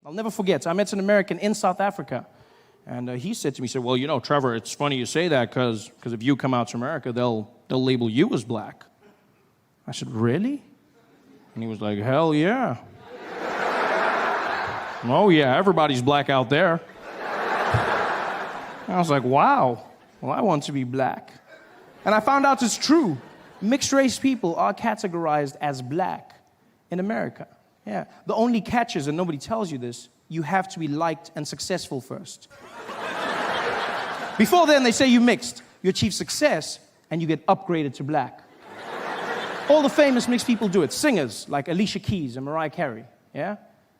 I'll never forget. I met an American in South Africa. And he said to me, well, you know, Trevor, it's funny you say that because if you come out to America, they'll label you as black. I said, really? And he was like, hell yeah. Oh yeah, everybody's black out there. And I was like, wow, well, I want to be black. And I found out it's true. Mixed race people are categorized as black in America. Yeah. The only catch is, and nobody tells you this, you have to be liked and successful first. Before then, they say you mixed. You achieve success, and you get upgraded to black. All the famous mixed people do it. Singers, like Alicia Keys and Mariah Carey, yeah?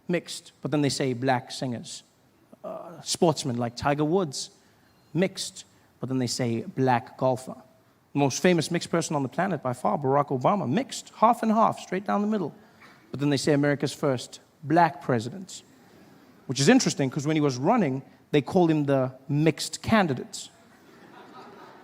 Mixed, but then they say black singers. Sportsmen, like Tiger Woods, mixed, but then they say black golfer. The most famous mixed person on the planet by far, Barack Obama, mixed, half and half, straight down the middle. But then they say America's first black president, which is interesting because when he was running, they called him the mixed candidate.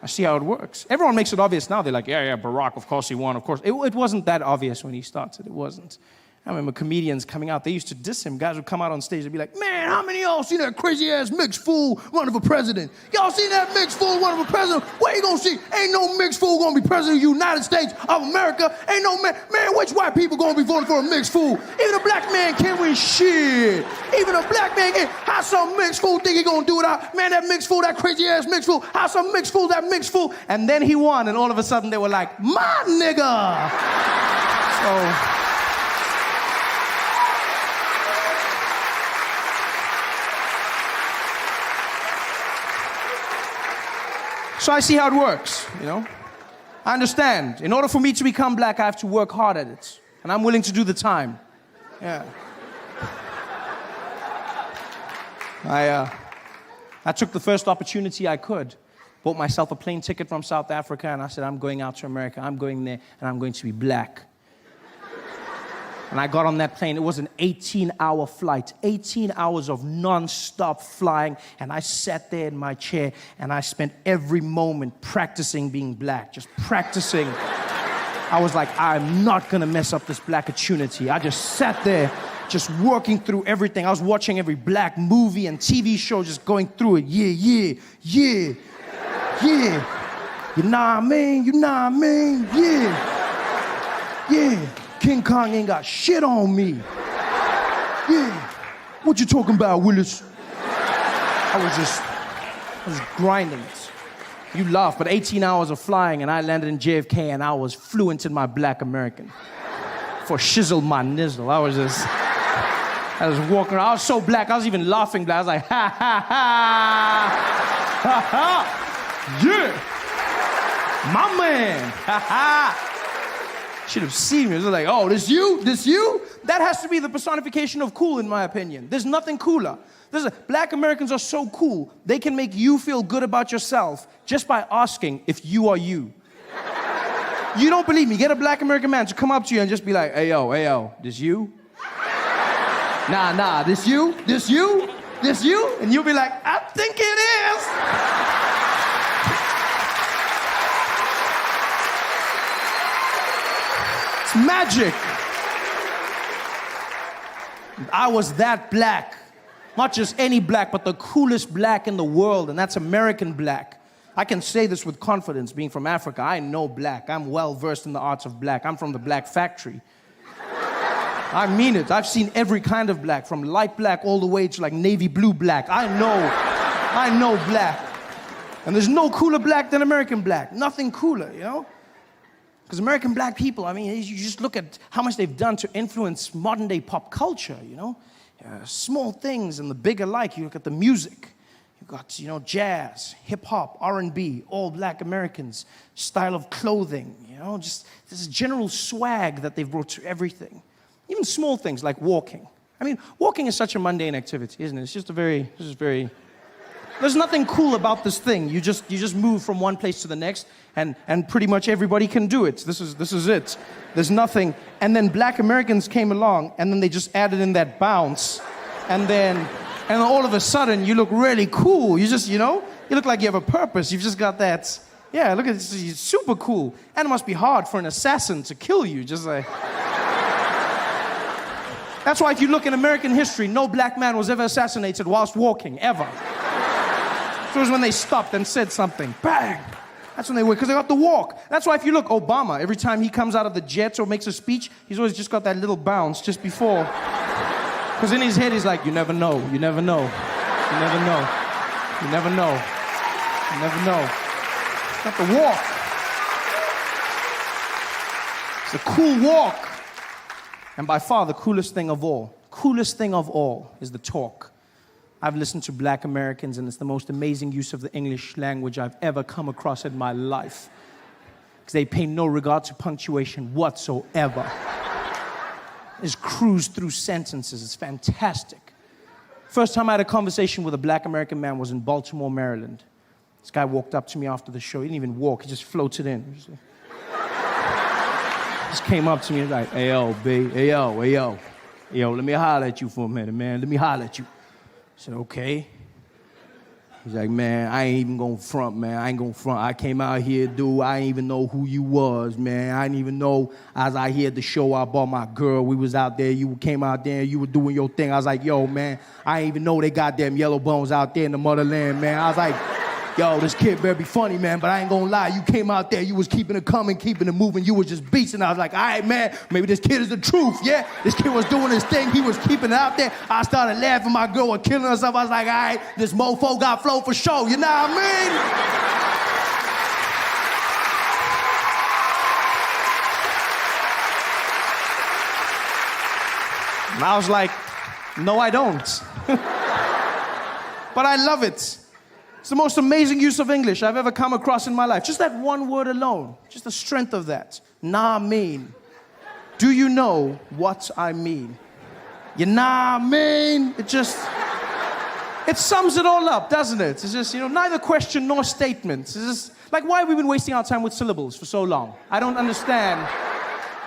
I see how it works. Everyone makes it obvious now. They're like, yeah, Barack, of course he won, of course. It wasn't that obvious when he started. It wasn't. I remember comedians coming out. They used to diss him. Guys would come out on stage and be like, man, how many of y'all seen that crazy-ass mixed fool running for president? Y'all seen that mixed fool running for president? Where you gonna see? Ain't no mixed fool gonna be president of the United States of America. Ain't no man, which white people gonna be voting for a mixed fool? Even a black man can't win shit. Even a black man can't. How some mixed fool think he gonna do it out? Man, that mixed fool, that crazy-ass mixed fool. How some mixed fool, that mixed fool? And then he won, and all of a sudden they were like, my nigga. So I see how it works, you know? I understand. In order for me to become black, I have to work hard at it. And I'm willing to do the time. Yeah. I took the first opportunity I could. Bought myself a plane ticket from South Africa, and I said, I'm going out to America. I'm going there, and I'm going to be black. And I got on that plane. It was an 18-hour flight, 18 hours of non-stop flying. And I sat there in my chair, and I spent every moment practicing being black, just practicing. I was like, I'm not going to mess up this black opportunity. I just sat there, just working through everything. I was watching every black movie and TV show, just going through it. Yeah. You know what I mean? Yeah. King Kong ain't got shit on me. Yeah. What you talking about, Willis? I was grinding it. You laugh, but 18 hours of flying, and I landed in JFK, and I was fluent in my black American. For shizzle my nizzle. I was walking around. I was so black, I was even laughing black. I was like, ha, ha, ha. Yeah. My man. Ha, ha. Should have seen me. It was like, oh, this you? That has to be the personification of cool, in my opinion. There's nothing cooler. Black Americans are so cool, they can make you feel good about yourself just by asking if you are you. You don't believe me? Get a black American man to come up to you and just be like, hey, yo, this you? Nah, this you? And you'll be like, I think it is. It's magic. I was that black. Not just any black, but the coolest black in the world, and that's American black. I can say this with confidence, being from Africa. I know black. I'm well versed in the arts of black. I'm from the black factory. I mean it. I've seen every kind of black, from light black all the way to like navy blue black. I know black. And there's no cooler black than American black. Nothing cooler, you know? Because American black people, I mean, you just look at how much they've done to influence modern day pop culture, you know? Small things and the big alike. You look at the music. You've got, you know, jazz, hip hop, R&B, all black Americans, style of clothing, you know, just this general swag that they've brought to everything. Even small things like walking. I mean, walking is such a mundane activity, isn't it? It's just there's nothing cool about this thing. You just move from one place to the next, and pretty much everybody can do it. This is it. There's nothing. And then black Americans came along, and then they just added in that bounce, and then all of a sudden you look really cool. You just, you know, you look like you have a purpose. You've just got that. Yeah, look at this. You're super cool. And it must be hard for an assassin to kill you. Just like. That's why if you look in American history, no black man was ever assassinated whilst walking, ever. It was when they stopped and said something. Bang! That's when they were, because they got to walk. That's why if you look, Obama, every time he comes out of the jet or makes a speech, he's always just got that little bounce just before. Because in his head, he's like, you never know, you never know, you never know, you never know, you never know. Got to walk. It's a cool walk. And by far, the coolest thing of all is the talk. I've listened to black Americans, and it's the most amazing use of the English language I've ever come across in my life. Because they pay no regard to punctuation whatsoever. Just cruise through sentences. It's fantastic. First time I had a conversation with a black American man was in Baltimore, Maryland. This guy walked up to me after the show. He didn't even walk. He just floated in. Just came up to me and was like, hey, yo, B, hey, yo, hey, yo. Yo, let me holler at you for a minute, man. Let me holler at you. I said, okay. He's like, man, I ain't even gonna front, man. I ain't gonna front. I came out here, dude. I ain't even know who you was, man. I didn't even know. As I heard the show, I bought my girl. We was out there. You came out there. You were doing your thing. I was like, yo, man, I ain't even know they got them yellow bones out there in the motherland, man. I was like, yo, this kid better be funny, man, but I ain't gonna lie. You came out there, you was keeping it coming, keeping it moving. You was just beasting. I was like, all right, man, maybe this kid is the truth, yeah? This kid was doing his thing. He was keeping it out there. I started laughing. My girl was killing herself. I was like, all right, this mofo got flow for show. You know what I mean? And I was like, no, I don't. But I love it. It's the most amazing use of English I've ever come across in my life. Just that one word alone. Just the strength of that. Nah mean. Do you know what I mean? You nah mean? It sums it all up, doesn't it? It's just, neither question nor statement. It's just, like, why have we been wasting our time with syllables for so long? I don't understand.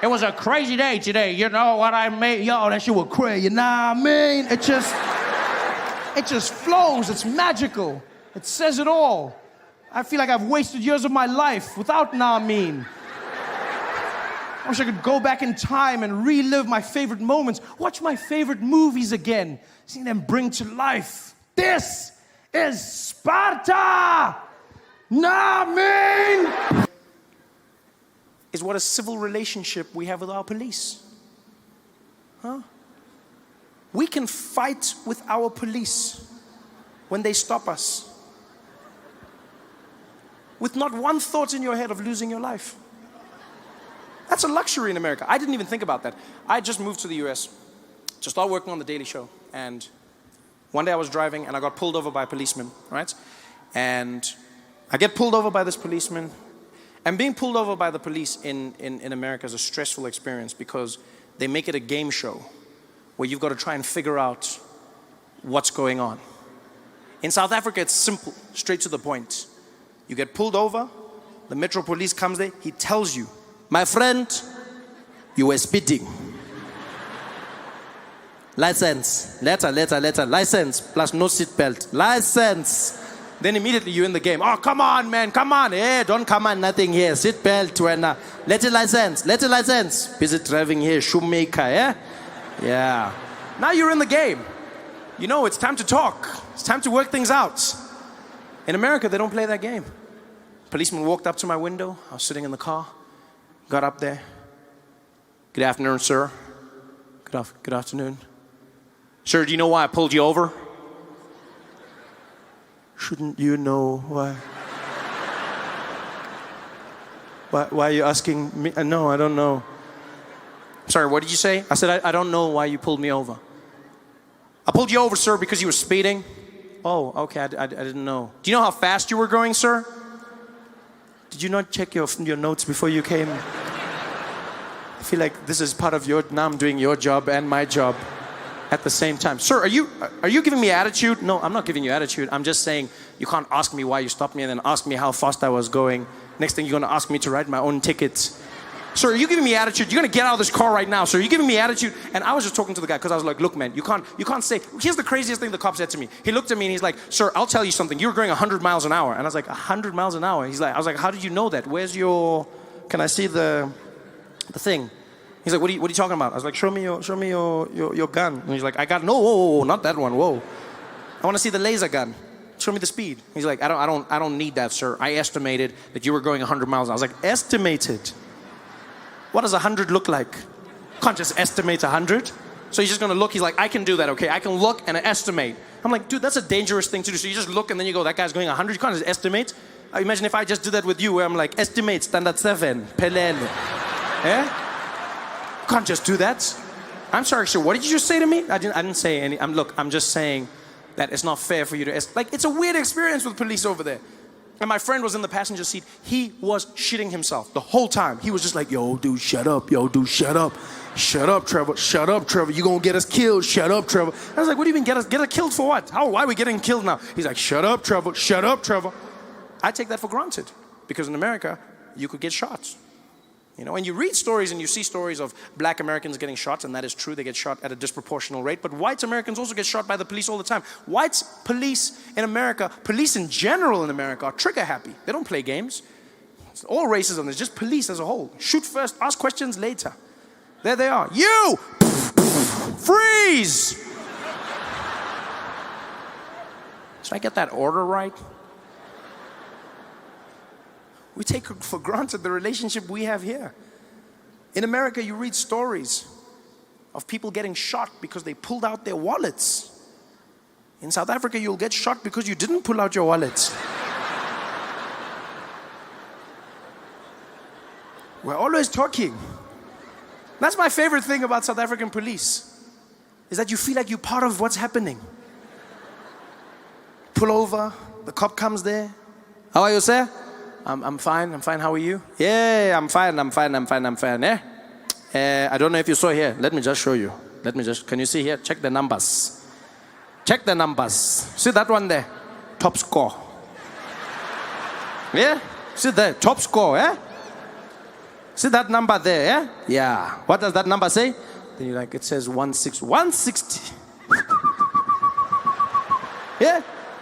It was a crazy day today. You know what I mean? Yo, that shit was crazy. You nah mean? It just flows. It's magical. It says it all. I feel like I've wasted years of my life without nah mean. I wish I could go back in time and relive my favorite moments, watch my favorite movies again, seeing them bring to life. This is Sparta! Nah mean! Is what a civil relationship we have with our police. Huh? We can fight with our police when they stop us, with not one thought in your head of losing your life. That's a luxury in America. I didn't even think about that. I just moved to the US to start working on The Daily Show. And one day I was driving and I got pulled over by a policeman, right? And I get pulled over by this policeman. And being pulled over by the police in America is a stressful experience because they make it a game show where you've got to try and figure out what's going on. In South Africa, it's simple, straight to the point. You get pulled over, the Metro Police comes there, he tells you, my friend, you were speeding. License, letter, license, plus no seatbelt, license. Then immediately you're in the game. Oh, come on, man, come on. Hey, don't come on, nothing here. Seatbelt, when, letter license. Busy driving here, shoemaker, yeah? Yeah. Now you're in the game. You know, it's time to talk. It's time to work things out. In America, they don't play that game. Policeman walked up to my window. I was sitting in the car. Got up there. Good afternoon, sir. Good afternoon. Sir, do you know why I pulled you over? Shouldn't you know why? Why are you asking me? No, I don't know. Sorry, what did you say? I said, I don't know why you pulled me over. I pulled you over, sir, because you were speeding. Oh, okay, I didn't know. Do you know how fast you were going, sir? Did you not check your notes before you came? I feel like this is part of now I'm doing your job and my job at the same time. Sir, are you giving me attitude? No, I'm not giving you attitude. I'm just saying you can't ask me why you stopped me and then ask me how fast I was going. Next thing you're gonna ask me to write my own ticket. Sir, are you giving me attitude? You're gonna get out of this car right now, sir. Are you giving me attitude? And I was just talking to the guy because I was like, look, man, you can't say. Here's the craziest thing the cop said to me. He looked at me and he's like, sir, I'll tell you something. You were going 100 miles an hour. And I was like, 100 miles an hour? I was like, how did you know that? Can I see the thing? He's like, what are you talking about? I was like, show me your gun. And he's like, I got, no, whoa, not that one, whoa. I want to see the laser gun. Show me the speed. He's like, I don't need that, sir. I estimated that you were going 100 miles. I was like, estimated? What does 100 look like? Can't just estimate 100. So he's just gonna look, he's like, I can do that, okay? I can look and estimate. I'm like, dude, that's a dangerous thing to do. So you just look and then you go, that guy's going 100. You can't just estimate. Imagine if I just did that with you, where I'm like, estimate, standard 7, pelele. Yeah? Can't just do that. I'm sorry, sir, what did you just say to me? I didn't say any, I'm just saying that it's not fair for you to, like, it's a weird experience with police over there. And my friend was in the passenger seat. He was shitting himself the whole time. He was just like, yo, dude, shut up. Yo, dude, shut up. Shut up, Trevor. Shut up, Trevor. You're going to get us killed. Shut up, Trevor. I was like, what do you mean get us killed for what? Why are we getting killed now? He's like, shut up, Trevor. Shut up, Trevor. I take that for granted because in America, you could get shot. You know, and you read stories and you see stories of black Americans getting shot, and that is true, they get shot at a disproportional rate, but white Americans also get shot by the police all the time. White police in America, police in general in America, are trigger happy. They don't play games. It's all racism, it's just police as a whole. Shoot first, ask questions later. There they are. You! Freeze! Should I get that order right? We take for granted the relationship we have here. In America, you read stories of people getting shot because they pulled out their wallets. In South Africa, you'll get shot because you didn't pull out your wallets. We're always talking. That's my favorite thing about South African police, is that you feel like you're part of what's happening. Pull over, the cop comes there. How are you, sir? I'm fine, how are you? Yeah, I'm fine, yeah? I don't know if you saw here, let me just show you. Can you see here? Check the numbers. Check the numbers. See that one there? Top score. Yeah? See there, top score, yeah? See that number there, yeah? Yeah. What does that number say? Then you're like, it says 160. Yeah?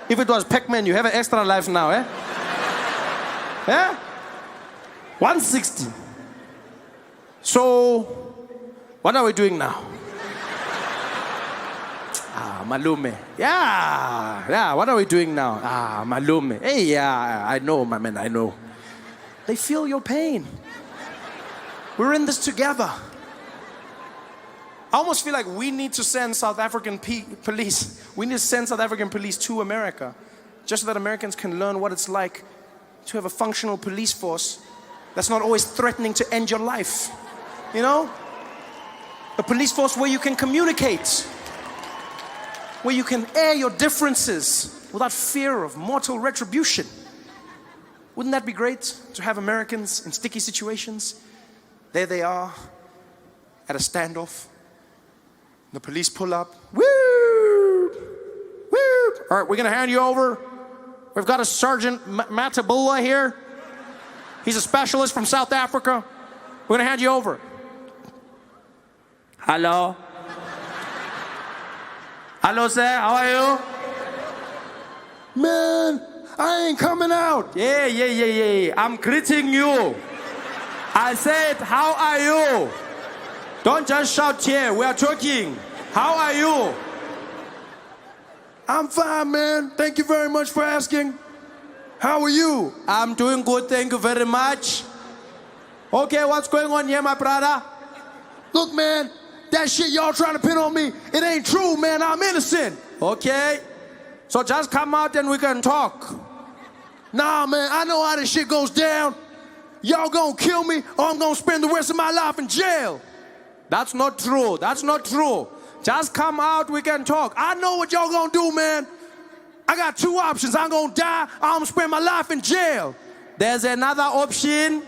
If it was Pac-Man, you have an extra life now, eh? Yeah? 160. So, what are we doing now? Malume. Yeah, what are we doing now? Malume. Hey, yeah, I know, my man, I know. They feel your pain. We're in this together. I almost feel like we need to send South African police. We need to send South African police to America, just so that Americans can learn what it's like to have a functional police force that's not always threatening to end your life. You know? A police force where you can communicate, where you can air your differences without fear of mortal retribution. Wouldn't that be great to have Americans in sticky situations? There they are at a standoff. The police pull up. Woo! Woo! All right, we're gonna hand you over. We've got a Sergeant Matabula here. He's a specialist from South Africa. We're gonna hand you over. Hello? Hello, sir, how are you? Man, I ain't coming out. Yeah. I'm greeting you. I said, how are you? Don't just shout here, we are talking. How are you? I'm fine, man. Thank you very much for asking. How are you? I'm doing good, thank you very much. Okay, what's going on here, my brother? Look, man, that shit y'all trying to pin on me, it ain't true, man. I'm innocent. Okay, so just come out and we can talk. Nah, man, I know how this shit goes down. Y'all gonna kill me or I'm gonna spend the rest of my life in jail. That's not true. That's not true. Just come out, we can talk. I know what y'all gonna do, man. I got two options. I'm gonna die or I'm gonna spend my life in jail. There's another option.